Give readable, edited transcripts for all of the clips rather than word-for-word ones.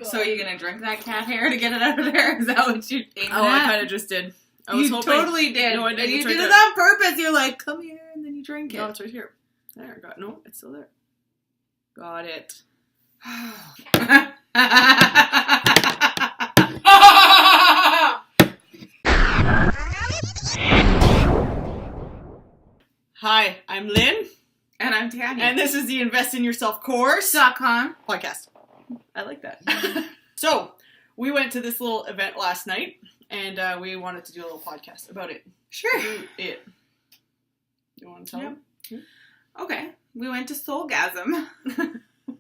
So are you going to drink that cat hair to get it out of there? Is that what you're thinking? Oh, I kind of just did. I was hoping. Totally did. No, I didn't. And you did it on purpose. You're like, come here, and then you drink it. No, it's right here. There, no, it's still there. Got it. Hi, I'm Lynn. And I'm Tanya. And this is the Invest in Yourself Course.com podcast. I like that. So, we went to this little event last night, and we wanted to do a little podcast about it. Sure. Do it. You want to tell them? Okay. We went to Soulgasm.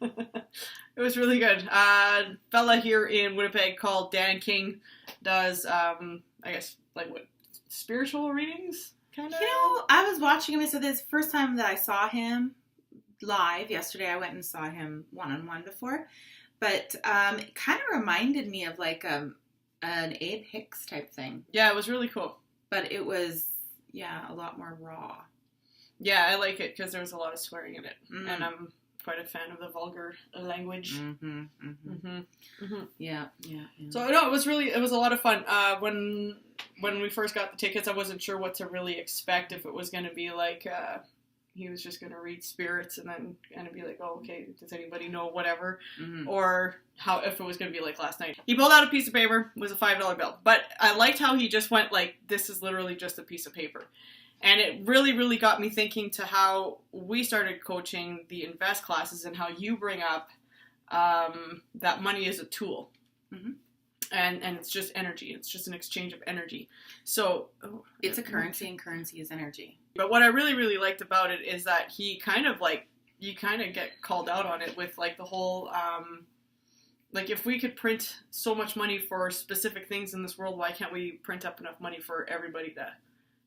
It was really good. A fella here in Winnipeg called Dan King does, I guess, like what, spiritual readings? Kind of? You know, I was watching him. So this first time that I saw him live yesterday, I went and saw him one-on-one before. But it kind of reminded me of like an Abe Hicks type thing. Yeah, it was really cool. But it was, a lot more raw. Yeah, I like it because there was a lot of swearing in it. Mm-hmm. And I'm quite a fan of the vulgar language. Mm-hmm, mm-hmm. Mm-hmm. Mm-hmm. Yeah. So, no, it was a lot of fun. When we first got the tickets, I wasn't sure what to really expect, if it was going to be like, he was just going to read spirits and then kind of be like, oh, okay, does anybody know whatever? Mm-hmm. Or if it was going to be like last night. He pulled out a piece of paper, it was a $5 bill. But I liked how he just went like, this is literally just a piece of paper. And it really, really got me thinking to how we started coaching the invest classes and how you bring up that money is a tool. Mm-hmm. And it's just energy. It's just an exchange of energy. So it's a currency, and currency is energy. But what I really, really liked about it is that he kind of like, you kind of get called out on it with like the whole, like if we could print so much money for specific things in this world, why can't we print up enough money for everybody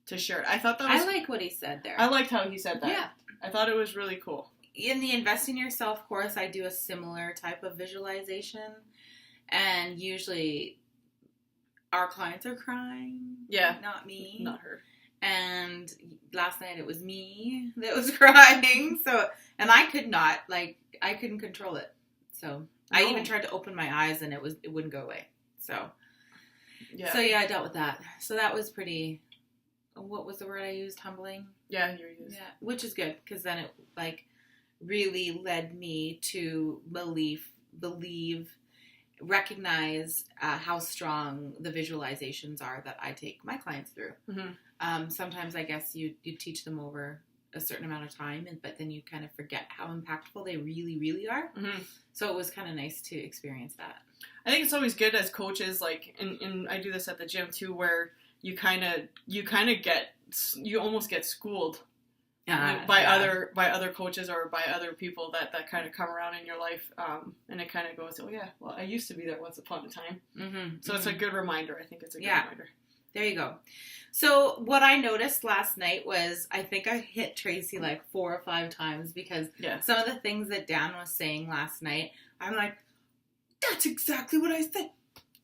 to share it? I thought that was... I like what he said there. I liked how he said that. Yeah. I thought it was really cool. In the Invest in Yourself course, I do a similar type of visualization. And usually our clients are crying. Yeah. Not me. Not her. And last night it was me that was crying. And I could not, I couldn't control it. So no. I even tried to open my eyes and it wouldn't go away. So I dealt with that. So that was pretty... What was the word I used? Humbling? Yeah, you used. Yeah, which is good because then it really led me to believe, recognize how strong the visualizations are that I take my clients through. Mm-hmm. Sometimes I guess you teach them over a certain amount of time, but then you kind of forget how impactful they really, really are. Mm-hmm. So it was kind of nice to experience that. I think it's always good as coaches, and I do this at the gym too, where you almost get schooled by other coaches or by other people that kind of come around in your life, and it kind of goes, oh yeah, well I used to be there once upon a time. Mm-hmm. So it's a good reminder. I think it's a good reminder. There you go. So what I noticed last night was I think I hit Tracy like 4 or 5 times because some of the things that Dan was saying last night, I'm like, that's exactly what I said.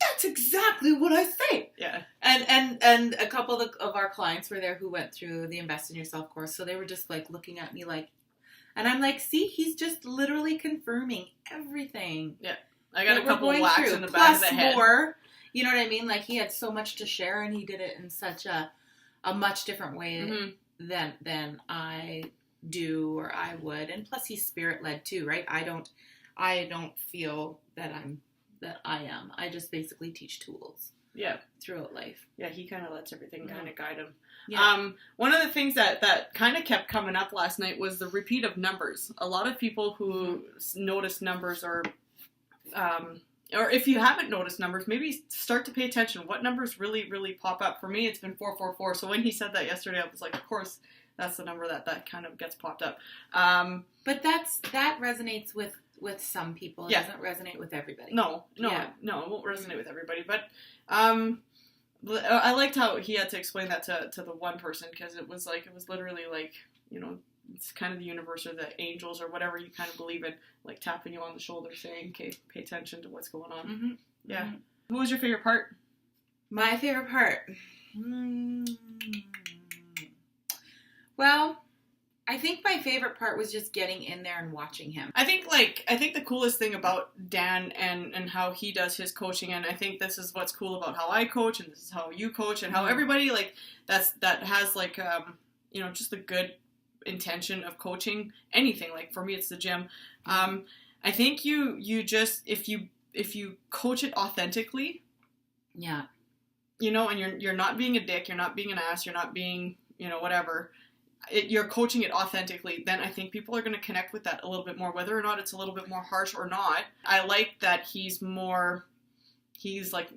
That's exactly what I say. Yeah. And a couple of our clients were there who went through the Invest in Yourself course. So they were just like looking at me like, and I'm like, see, he's just literally confirming everything. Yeah. I got a couple of whacks in the back of the head. More, you know what I mean? Like he had so much to share and he did it in such a much different way than I do or I would. And plus he's spirit led too, right? I don't feel that I am. I just basically teach tools. Yeah. Throughout life. Yeah, he kind of lets everything kind of guide him. Yeah. One of the things that kind of kept coming up last night was the repeat of numbers. A lot of people who notice numbers or if you haven't noticed numbers, maybe start to pay attention. What numbers really, really pop up? For me, it's been 444. So when he said that yesterday, I was like, of course, that's the number that kind of gets popped up. But that resonates with some people. It doesn't resonate with everybody. No, it won't resonate with everybody. But I liked how he had to explain that to the one person because it was literally like, it's kind of the universe or the angels or whatever you kind of believe in, like tapping you on the shoulder saying, okay, pay attention to what's going on. Mm-hmm. Yeah. Mm-hmm. Who was your favorite part? My favorite part? Well, I think my favorite part was just getting in there and watching him. I think the coolest thing about Dan and how he does his coaching, and I think this is what's cool about how I coach, and this is how you coach, and how everybody like that has like just the good intention of coaching anything. Like for me, it's the gym. I think you just if you coach it authentically, yeah, and you're not being a dick, you're not being an ass, you're not being whatever. You're coaching it authentically, then I think people are going to connect with that a little bit more, whether or not it's a little bit more harsh or not. I like that he's like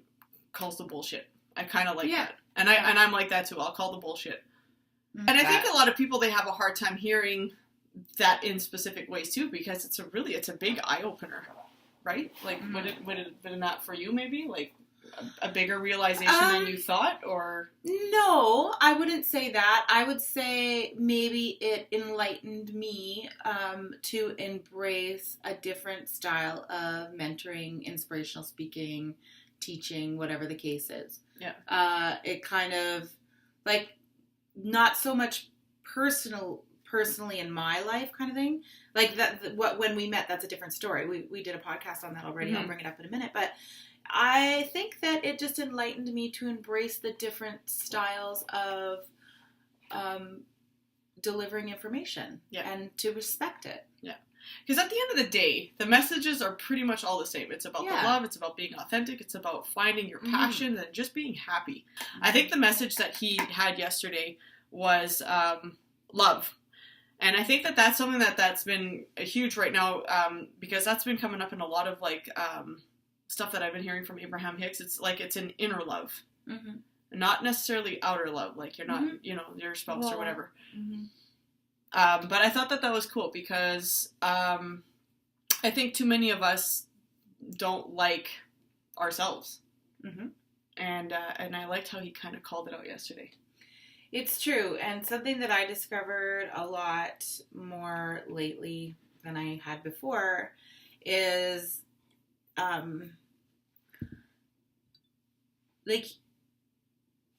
calls the bullshit. I kind of like that. And I'm like that too. I'll call the bullshit. Mm-hmm. And I think a lot of people, they have a hard time hearing that in specific ways too, because it's a big eye opener, right? Like, would it not for you maybe? Like, a bigger realization than you thought, or? No, I wouldn't say that. I would say maybe it enlightened me to embrace a different style of mentoring, inspirational speaking, teaching, whatever the case is. Yeah. It kind of, like, not so much personally in my life kind of thing. Like, when we met, that's a different story. We did a podcast on that already. Mm-hmm. I'll bring it up in a minute, but I think that it just enlightened me to embrace the different styles of delivering information and to respect it. Yeah. Because at the end of the day, the messages are pretty much all the same. It's about the love. It's about being authentic. It's about finding your passion and just being happy. Mm-hmm. I think the message that he had yesterday was love. And I think that that's something that's been huge right now because that's been coming up in a lot of like stuff that I've been hearing from Abraham Hicks. It's like it's an inner love, not necessarily outer love. Like you're not, your spouse or whatever. Mm-hmm. But I thought that was cool because I think too many of us don't like ourselves, and I liked how he kind of called it out yesterday. It's true, and something that I discovered a lot more lately than I had before is like,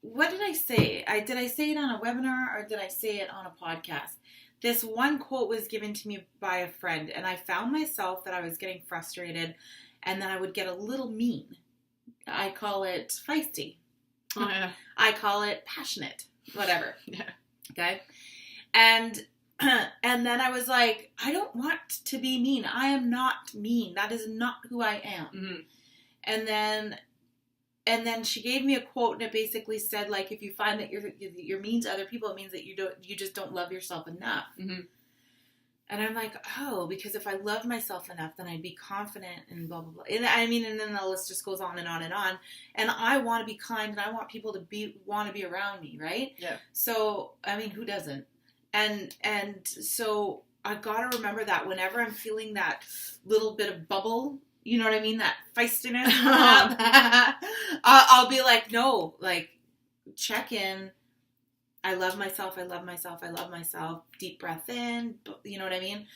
what did I say? Did I say it on a webinar or did I say it on a podcast? This one quote was given to me by a friend, and I found myself that I was getting frustrated, and then I would get a little mean. I call it feisty. Oh, yeah. I call it passionate. Whatever. Yeah. Okay? And then I was like, I don't want to be mean. I am not mean. That is not who I am. Mm-hmm. And then she gave me a quote, and it basically said, like, if you find that you're mean to other people, it means that you just don't love yourself enough. Mm-hmm. And I'm like, oh, because if I love myself enough, then I'd be confident and blah, blah, blah. And and then the list just goes on and on and on. And I want to be kind, and I want people to want to be around me, right? Yeah. So, who doesn't? And so I got to remember that whenever I'm feeling that little bit of bubble, you know what I mean? That feistiness. I'll be like, no, like, check in. I love myself. I love myself. I love myself. Deep breath in. You know what I mean?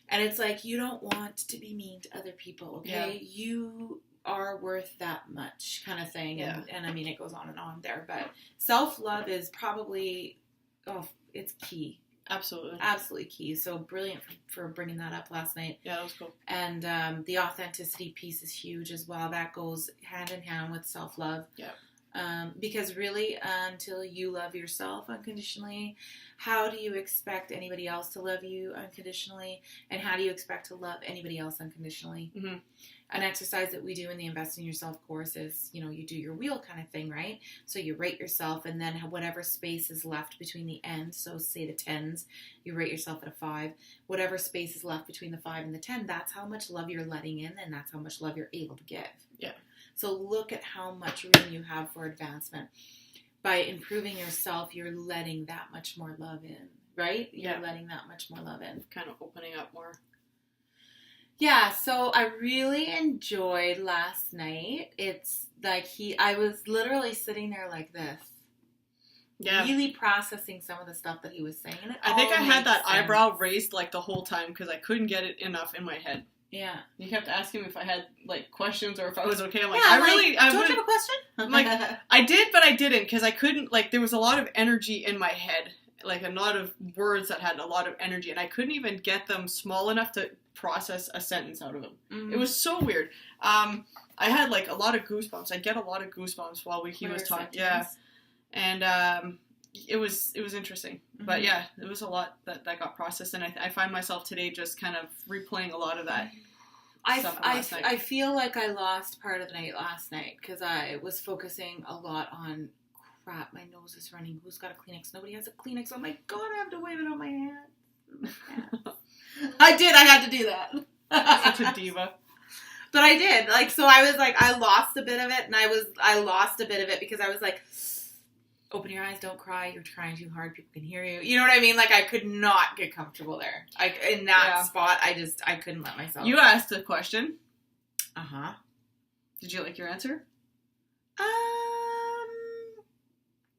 And it's like, you don't want to be mean to other people, okay? Yeah. You are worth that much kind of thing. Yeah. And it goes on and on there. But self-love is probably, it's key. Absolutely. Absolutely key. So brilliant for bringing that up last night. Yeah, that was cool. And the authenticity piece is huge as well. That goes hand in hand with self-love. Yeah. Because really, until you love yourself unconditionally, how do you expect anybody else to love you unconditionally? And how do you expect to love anybody else unconditionally? Mm-hmm. An exercise that we do in the Invest in Yourself course is, you do your wheel kind of thing, right? So you rate yourself, and then whatever space is left between the ends, so say the 10s, you rate yourself at a 5. Whatever space is left between the 5 and the 10, that's how much love you're letting in, and that's how much love you're able to give. Yeah. So look at how much room you have for advancement. By improving yourself, you're letting that much more love in, right? You're letting that much more love in. Kind of opening up more. Yeah, so I really enjoyed last night. It's like I was literally sitting there like this. Yeah. Really processing some of the stuff that he was saying. I think I had that eyebrow raised like the whole time because I couldn't get it enough in my head. Yeah. You kept asking me if I had, like, questions or if I was okay. I'm like, don't you have a question? Like, I did, but I didn't, because I couldn't, like, there was a lot of energy in my head. like a lot of words that had a lot of energy, and I couldn't even get them small enough to process a sentence out of them. Mm-hmm. It was so weird. I had like a lot of goosebumps. I get a lot of goosebumps while he was talking. Yeah, and it was interesting. Mm-hmm. But yeah, it was a lot that got processed, and I find myself today just kind of replaying a lot of that. I feel like I lost part of the night last night because I was focusing a lot on, crap, my nose is running. Who's got a Kleenex? Nobody has a Kleenex. Oh my God, I have to wave it on my hand. I had to do that. Such a diva. But I did. Like, so I was like, I lost a bit of it, and I lost a bit of it because I was like, open your eyes, don't cry, you're trying too hard, people can hear you. You know what I mean? Like, I could not get comfortable there. In that spot, I couldn't let myself. You asked a question. Uh-huh. Did you like your answer?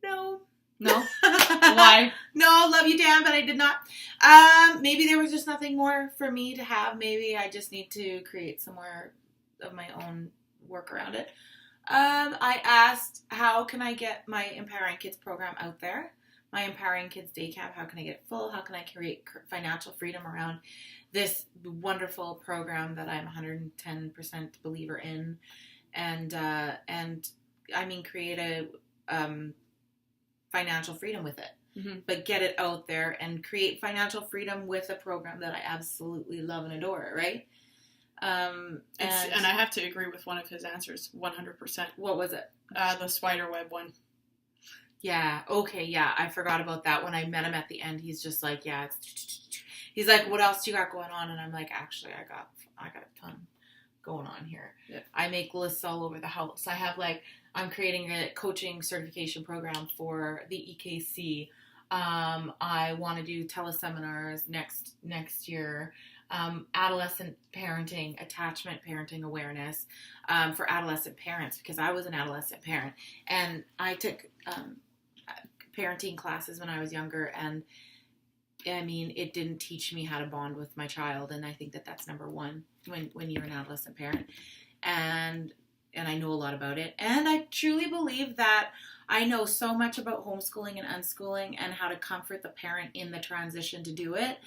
No. No? Why? No, love you, Dan, but I did not. Maybe there was just nothing more for me to have. Maybe I just need to create some more of my own work around it. I asked, how can I get my Empowering Kids program out there? My Empowering Kids Day Camp, how can I get it full? How can I create financial freedom around this wonderful program that I'm 110% believer in? And I mean, create a financial freedom with it. Mm-hmm. But get it out there and create financial freedom with a program that I absolutely love and adore, right? And I have to agree with one of his answers, 100%. What was it? The spider web one. Yeah. Okay. Yeah. I forgot about that. When I met him at the end, he's just like, yeah, he's like, what else you got going on? And I'm like, actually, I got a ton going on here. Yeah. I make lists all over the house. I have I'm creating a coaching certification program for the EKC. I want to do teleseminars next year. Adolescent parenting, attachment parenting awareness for adolescent parents, because I was an adolescent parent and I took parenting classes when I was younger, and I mean, it didn't teach me how to bond with my child, and I think that's number one when you're an adolescent parent, and I know a lot about it, and I truly believe that I know so much about homeschooling and unschooling and how to comfort the parent in the transition to do it,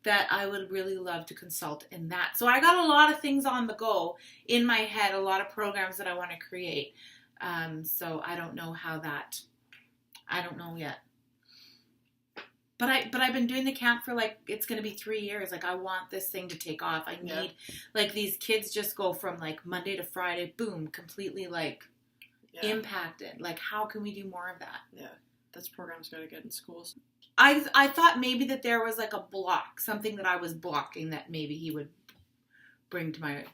that I would really love to consult in that. So I got a lot of things on the go in my head, a lot of programs that I want to create. So I don't know I don't know yet. But I've been doing the camp for it's going to be 3 years. I want this thing to take off. I need, these kids just go from Monday to Friday, boom, completely impacted. How can we do more of that? Yeah, this program's got to get in schools. I thought maybe that there was a block, something that I was blocking that maybe he would bring to my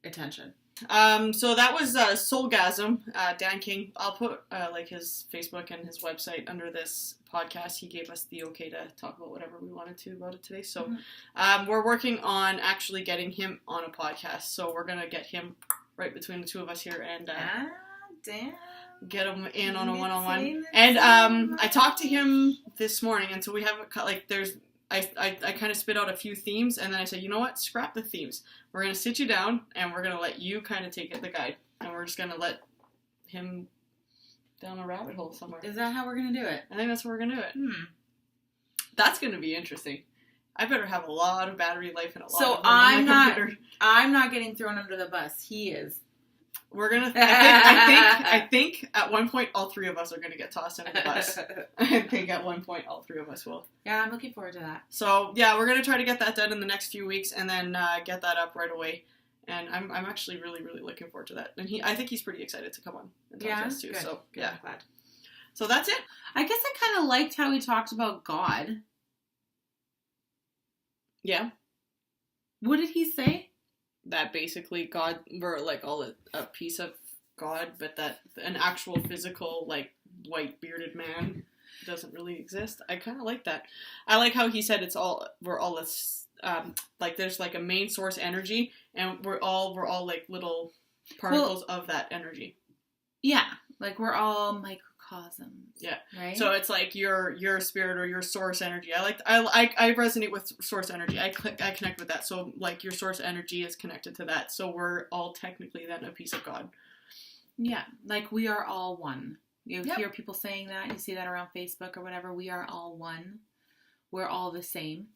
attention. So that was Soulgasm, Dan King. I'll put his Facebook and his website under this podcast. He gave us the okay to talk about whatever we wanted to about it today. So we're working on actually getting him on a podcast. So we're going to get him right between the two of us here and damn. Get him in on a one-on-one. And I talked to him this morning, and so we haven't I kind of spit out a few themes, and then I said, you know what, scrap the themes. We're going to sit you down, and we're going to let you kind of take the guide, and we're just going to let him down a rabbit hole somewhere. Is that how we're going to do it? I think that's how we're going to do it. That's going to be interesting. I better have a lot of battery life and a lot of I'm not getting thrown under the bus. He is. We're gonna. I think at one point all three of us are gonna get tossed under the bus. I think at one point all three of us will. Yeah, I'm looking forward to that. So yeah, we're gonna try to get that done in the next few weeks, and then get that up right away. And I'm actually really looking forward to that. And I think he's pretty excited to come on and talk to us too. Good. So good. Yeah, I'm glad. So that's it. I guess I kind of liked how he talked about God. Yeah. What did he say? That basically God, we're all a piece of God, but that an actual physical, white bearded man doesn't really exist. I kind of like that. I like how he said we're all there's a main source energy, and we're all little particles of that energy. Yeah. We're all microcosms. Yeah. Right? So it's your spirit or your source energy. I resonate with source energy. I connect with that. So your source energy is connected to that. So we're all technically then a piece of God. Yeah. We are all one. You hear people saying that. You see that around Facebook or whatever. We are all one. we're all the same.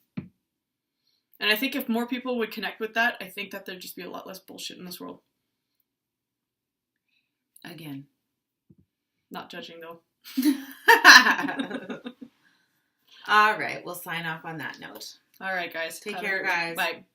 And I think if more people would connect with that, I think that there'd just be a lot less bullshit in this world. Again. Not judging, though. All right. We'll sign off on that note. All right, guys. Take care, guys. Bye.